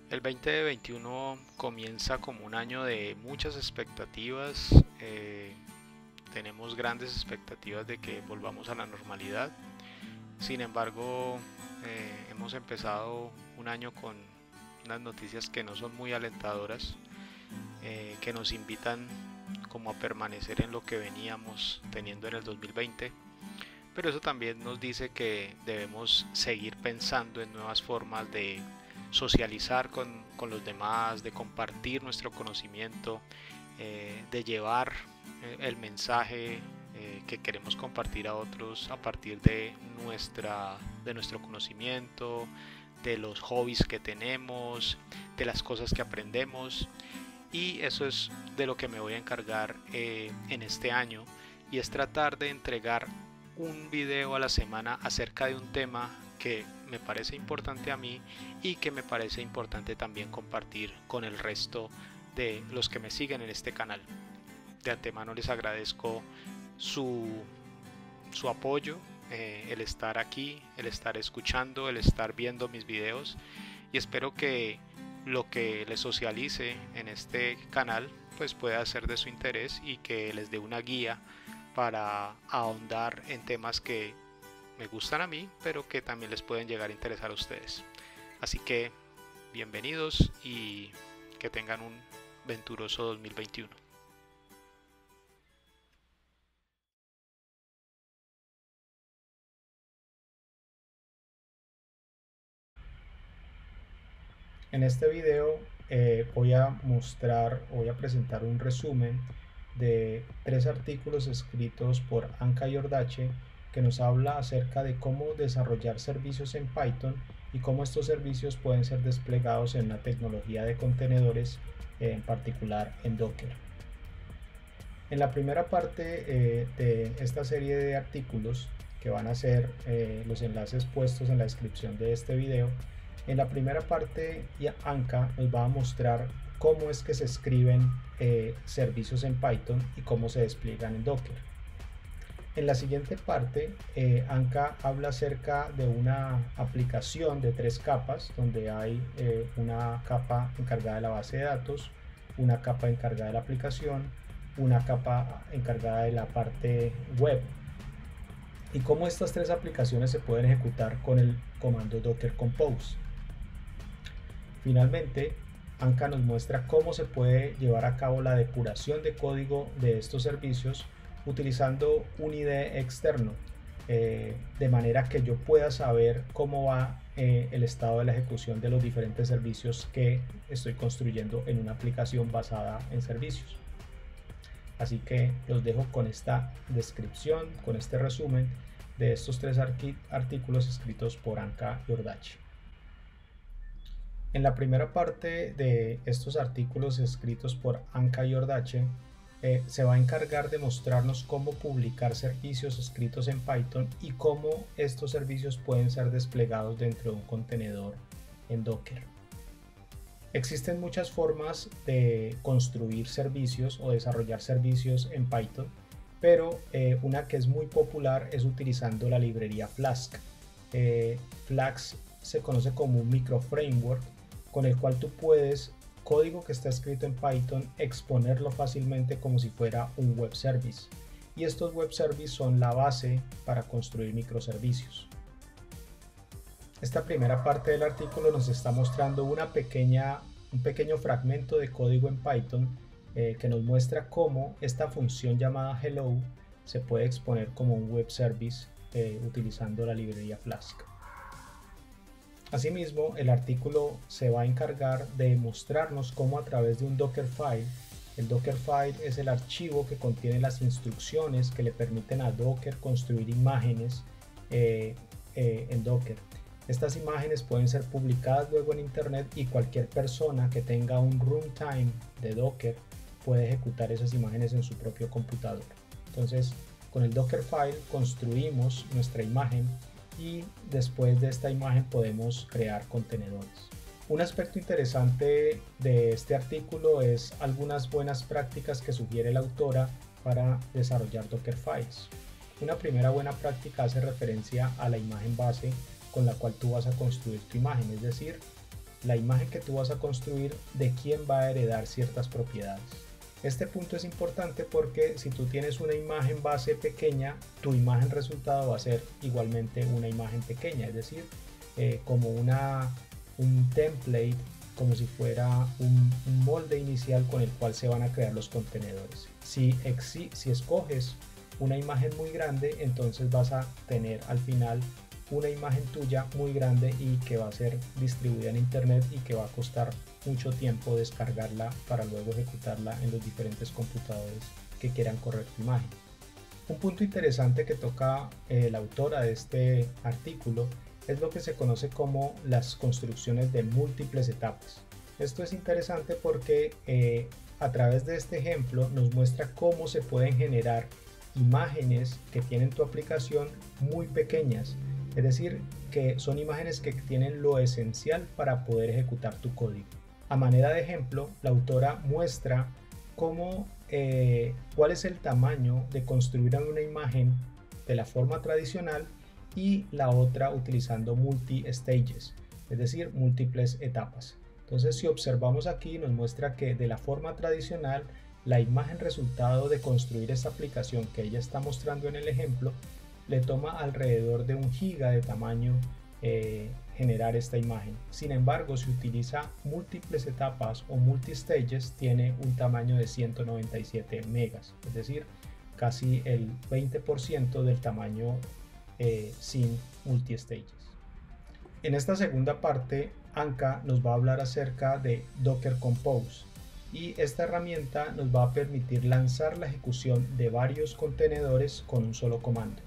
El 2021 comienza como un año de muchas expectativas. Tenemos grandes expectativas de que volvamos a la normalidad. Sin embargo, hemos empezado un año con unas noticias que no son muy alentadoras, que nos invitan como a permanecer en lo que veníamos teniendo en el 2020. Pero eso también nos dice que debemos seguir pensando en nuevas formas de socializar con los demás, de compartir nuestro conocimiento, de llevar el mensaje que queremos compartir a otros a partir de nuestro conocimiento, de los hobbies que tenemos, de las cosas que aprendemos. Y eso es de lo que me voy a encargar en este año, y es tratar de entregar un video a la semana acerca de un tema que me parece importante a mí y que me parece importante también compartir con el resto de los que me siguen en este canal. De antemano les agradezco su, su apoyo, el estar aquí, el estar escuchando, el estar viendo mis videos, y espero que lo que les socialice en este canal pues pueda ser de su interés y que les dé una guía para ahondar en temas que me gustan a mí, pero que también les pueden llegar a interesar a ustedes. Así que bienvenidos y que tengan un venturoso 2021. En este video voy a presentar un resumen de tres artículos escritos por Anka Yordache que nos habla acerca de cómo desarrollar servicios en Python y cómo estos servicios pueden ser desplegados en una tecnología de contenedores, en particular en Docker. En la primera parte de esta serie de artículos, que van a ser los enlaces puestos en la descripción de este video, en la primera parte Anka nos va a mostrar cómo es que se escriben servicios en Python y cómo se despliegan en Docker. En la siguiente parte, Anka habla acerca de una aplicación de tres capas, donde hay una capa encargada de la base de datos, una capa encargada de la aplicación, una capa encargada de la parte web, y cómo estas tres aplicaciones se pueden ejecutar con el comando docker compose. Finalmente, Anka nos muestra cómo se puede llevar a cabo la depuración de código de estos servicios utilizando un IDE externo, de manera que yo pueda saber cómo va el estado de la ejecución de los diferentes servicios que estoy construyendo en una aplicación basada en servicios. Así que los dejo con esta descripción, con este resumen de estos tres artículos escritos por Anka Yordache. En la primera parte de estos artículos escritos por Anka Yordache, se va a encargar de mostrarnos cómo publicar servicios escritos en Python y cómo estos servicios pueden ser desplegados dentro de un contenedor en Docker. Existen muchas formas de construir servicios o desarrollar servicios en Python, pero una que es muy popular es utilizando la librería Flask. Flask se conoce como un microframework con el cual tú puedes código que está escrito en Python exponerlo fácilmente como si fuera un web service. Y estos web services son la base para construir microservicios. Esta primera parte del artículo nos está mostrando un pequeño fragmento de código en Python que nos muestra cómo esta función llamada hello se puede exponer como un web service utilizando la librería Flask. Asimismo, el artículo se va a encargar de mostrarnos cómo a través de un Dockerfile, el Dockerfile es el archivo que contiene las instrucciones que le permiten a Docker construir imágenes en Docker. Estas imágenes pueden ser publicadas luego en internet y cualquier persona que tenga un runtime de Docker puede ejecutar esas imágenes en su propio computador. Entonces, con el Dockerfile construimos nuestra imagen y después de esta imagen podemos crear contenedores. Un aspecto interesante de este artículo es algunas buenas prácticas que sugiere la autora para desarrollar Dockerfiles. Una primera buena práctica hace referencia a la imagen base con la cual tú vas a construir tu imagen, es decir, la imagen que tú vas a construir, de quién va a heredar ciertas propiedades. Este punto es importante porque si tú tienes una imagen base pequeña, tu imagen resultado va a ser igualmente una imagen pequeña, es decir, como un template, como si fuera un molde inicial con el cual se van a crear los contenedores. Si escoges una imagen muy grande, entonces vas a tener al final una imagen tuya muy grande y que va a ser distribuida en internet y que va a costar mucho tiempo descargarla para luego ejecutarla en los diferentes computadores que quieran correr tu imagen. Un punto interesante que toca la autora de este artículo es lo que se conoce como las construcciones de múltiples etapas. Esto es interesante porque a través de este ejemplo nos muestra cómo se pueden generar imágenes que tienen tu aplicación muy pequeñas, es decir, que son imágenes que tienen lo esencial para poder ejecutar tu código. A manera de ejemplo, la autora muestra cuál es el tamaño de construir una imagen de la forma tradicional y la otra utilizando multi-stages, es decir, múltiples etapas. Entonces, si observamos aquí, nos muestra que de la forma tradicional, la imagen resultado de construir esta aplicación que ella está mostrando en el ejemplo, le toma alrededor de 1 giga de tamaño generar esta imagen. Sin embargo, si utiliza múltiples etapas o multi-stages, tiene un tamaño de 197 megas, es decir, casi el 20% del tamaño sin multi-stages. En esta segunda parte, Anka nos va a hablar acerca de Docker Compose, y esta herramienta nos va a permitir lanzar la ejecución de varios contenedores con un solo comando.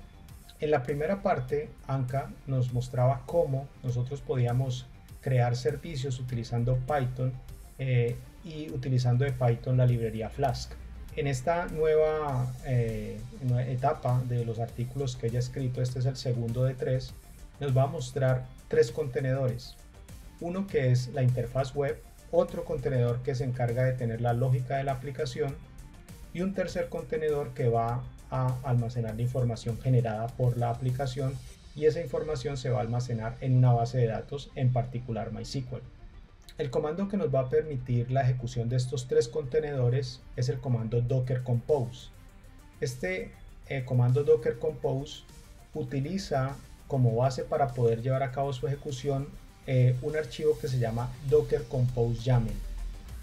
En la primera parte, Anka nos mostraba cómo nosotros podíamos crear servicios utilizando Python y utilizando de Python la librería Flask. En esta nueva etapa de los artículos que ella ha escrito, este es el segundo de 3, nos va a mostrar 3 contenedores. Uno que es la interfaz web, otro contenedor que se encarga de tener la lógica de la aplicación y un tercer contenedor que va a almacenar la información generada por la aplicación, y esa información se va a almacenar en una base de datos, en particular MySQL. El comando que nos va a permitir la ejecución de estos 3 contenedores es el comando Docker Compose. Este comando Docker Compose utiliza como base para poder llevar a cabo su ejecución un archivo que se llama Docker Compose YAML.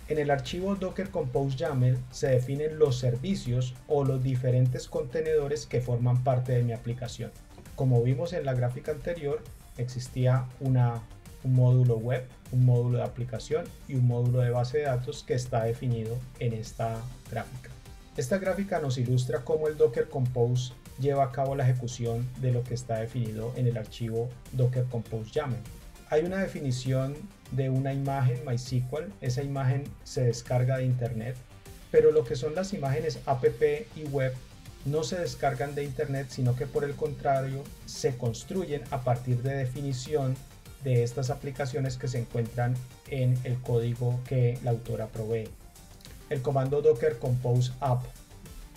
En el archivo Docker Compose YAML se definen los servicios o los diferentes contenedores que forman parte de mi aplicación. Como vimos en la gráfica anterior, existía un módulo web, un módulo de aplicación y un módulo de base de datos que está definido en esta gráfica. Esta gráfica nos ilustra cómo el Docker Compose lleva a cabo la ejecución de lo que está definido en el archivo Docker Compose YAML. Hay una definición de una imagen MySQL, esa imagen se descarga de internet, pero lo que son las imágenes app y web no se descargan de internet, sino que por el contrario se construyen a partir de definición de estas aplicaciones que se encuentran en el código que la autora provee. El comando Docker Compose App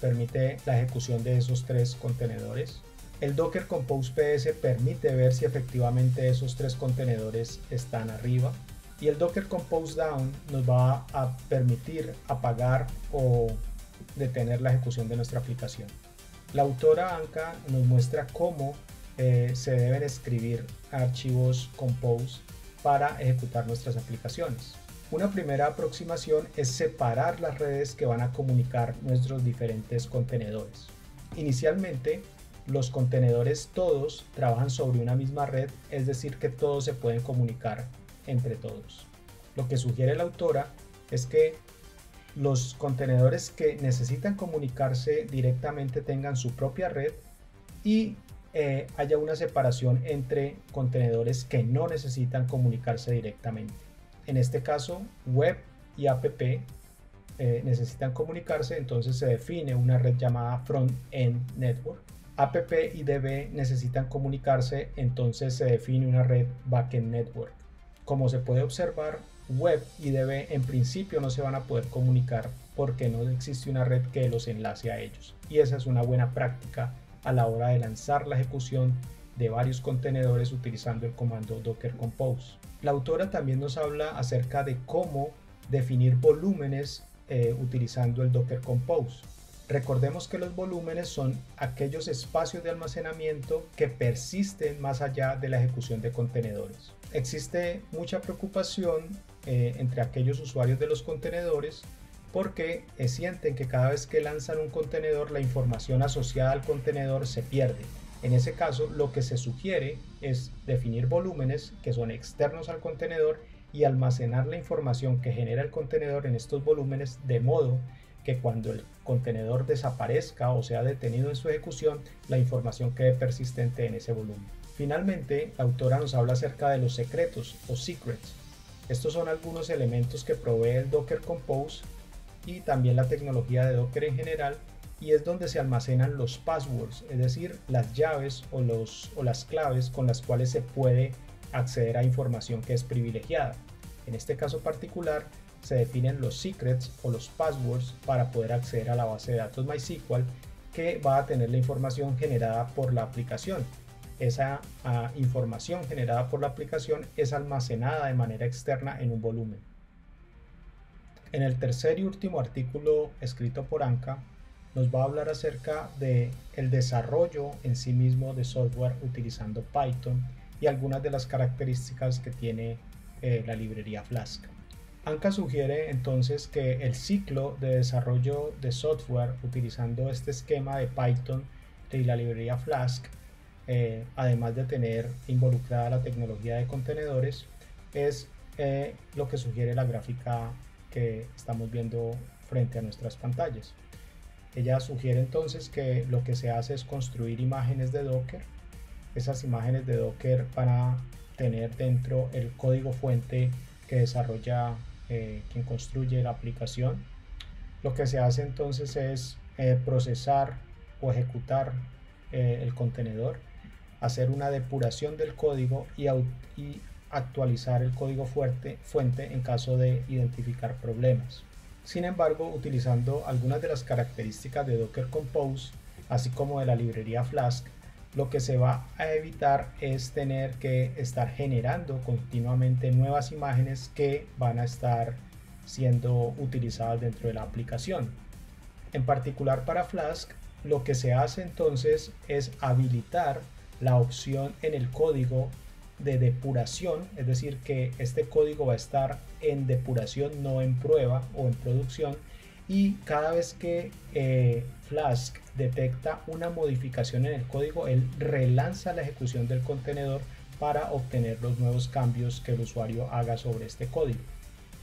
permite la ejecución de esos 3 contenedores. El Docker Compose PS permite ver si efectivamente esos 3 contenedores están arriba, y el Docker Compose Down nos va a permitir apagar o detener la ejecución de nuestra aplicación. La autora Anka nos muestra cómo se deben escribir archivos Compose para ejecutar nuestras aplicaciones. Una primera aproximación es separar las redes que van a comunicar nuestros diferentes contenedores. Inicialmente, los contenedores todos trabajan sobre una misma red, es decir, que todos se pueden comunicar entre todos. Lo que sugiere la autora es que los contenedores que necesitan comunicarse directamente tengan su propia red y haya una separación entre contenedores que no necesitan comunicarse directamente. En este caso, web y app necesitan comunicarse, entonces se define una red llamada Front-End Network. App y DB necesitan comunicarse, entonces se define una red Backend Network. Como se puede observar, web y DB en principio no se van a poder comunicar porque no existe una red que los enlace a ellos, y esa es una buena práctica a la hora de lanzar la ejecución de varios contenedores utilizando el comando docker compose. La autora también nos habla acerca de cómo definir volúmenes utilizando el docker compose. Recordemos que los volúmenes son aquellos espacios de almacenamiento que persisten más allá de la ejecución de contenedores. Existe mucha preocupación entre aquellos usuarios de los contenedores porque sienten que cada vez que lanzan un contenedor la información asociada al contenedor se pierde. En ese caso, lo que se sugiere es definir volúmenes que son externos al contenedor y almacenar la información que genera el contenedor en estos volúmenes de modo que cuando el contenedor desaparezca o sea detenido en su ejecución, la información quede persistente en ese volumen. Finalmente, la autora nos habla acerca de los secretos o secrets. Estos son algunos elementos que provee el Docker Compose y también la tecnología de Docker en general, y es donde se almacenan los passwords, es decir, las llaves o las claves con las cuales se puede acceder a información que es privilegiada. En este caso particular, se definen los secrets o los passwords para poder acceder a la base de datos MySQL que va a tener la información generada por la aplicación. Esa información generada por la aplicación es almacenada de manera externa en un volumen. En el tercer y último artículo escrito por Anka, nos va a hablar acerca de el desarrollo en sí mismo de software utilizando Python y algunas de las características que tiene la librería Flask. Anka sugiere entonces que el ciclo de desarrollo de software utilizando este esquema de Python y la librería Flask, además de tener involucrada la tecnología de contenedores, es lo que sugiere la gráfica que estamos viendo frente a nuestras pantallas. Ella sugiere entonces que lo que se hace es construir imágenes de Docker. Esas imágenes de Docker van a tener dentro el código fuente que desarrolla quien construye la aplicación. Lo que se hace entonces es procesar o ejecutar el contenedor, hacer una depuración del código y actualizar el código fuente en caso de identificar problemas. Sin embargo, utilizando algunas de las características de Docker Compose, así como de la librería Flask, lo que se va a evitar es tener que estar generando continuamente nuevas imágenes que van a estar siendo utilizadas dentro de la aplicación. En particular para Flask, lo que se hace entonces es habilitar la opción en el código de depuración, es decir, que este código va a estar en depuración, no en prueba o en producción, y cada vez que Flask detecta una modificación en el código, él relanza la ejecución del contenedor para obtener los nuevos cambios que el usuario haga sobre este código.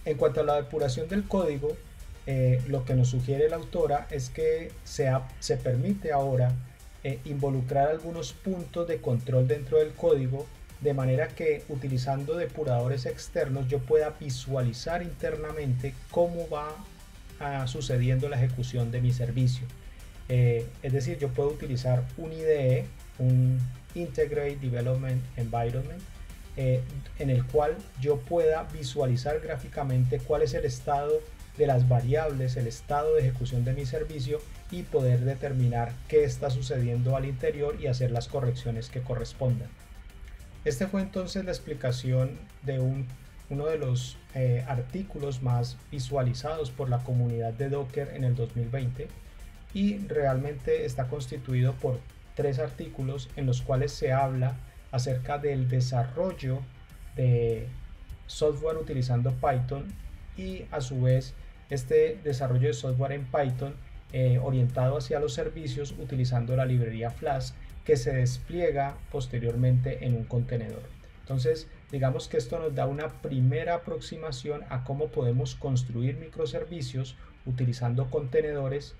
En cuanto a la depuración del código, lo que nos sugiere la autora es que se permite ahora involucrar algunos puntos de control dentro del código, de manera que utilizando depuradores externos yo pueda visualizar internamente cómo va sucediendo la ejecución de mi servicio. Es decir, yo puedo utilizar un IDE, un Integrated Development Environment, en el cual yo pueda visualizar gráficamente cuál es el estado de las variables, el estado de ejecución de mi servicio, y poder determinar qué está sucediendo al interior y hacer las correcciones que correspondan. Este fue entonces la explicación de uno de los artículos más visualizados por la comunidad de Docker en el 2020, y realmente está constituido por 3 artículos en los cuales se habla acerca del desarrollo de software utilizando Python, y a su vez este desarrollo de software en Python orientado hacia los servicios utilizando la librería Flask, que se despliega posteriormente en un contenedor. Entonces, digamos que esto nos da una primera aproximación a cómo podemos construir microservicios utilizando contenedores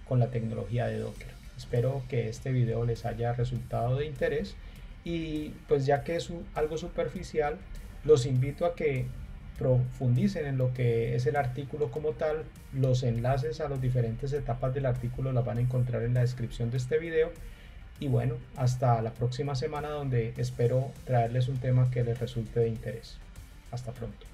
con la tecnología de Docker. Espero que este video les haya resultado de interés, y pues ya que es algo superficial, los invito a que profundicen en lo que es el artículo como tal. Los enlaces a las diferentes etapas del artículo las van a encontrar en la descripción de este video. Y bueno, hasta la próxima semana, donde espero traerles un tema que les resulte de interés. Hasta pronto.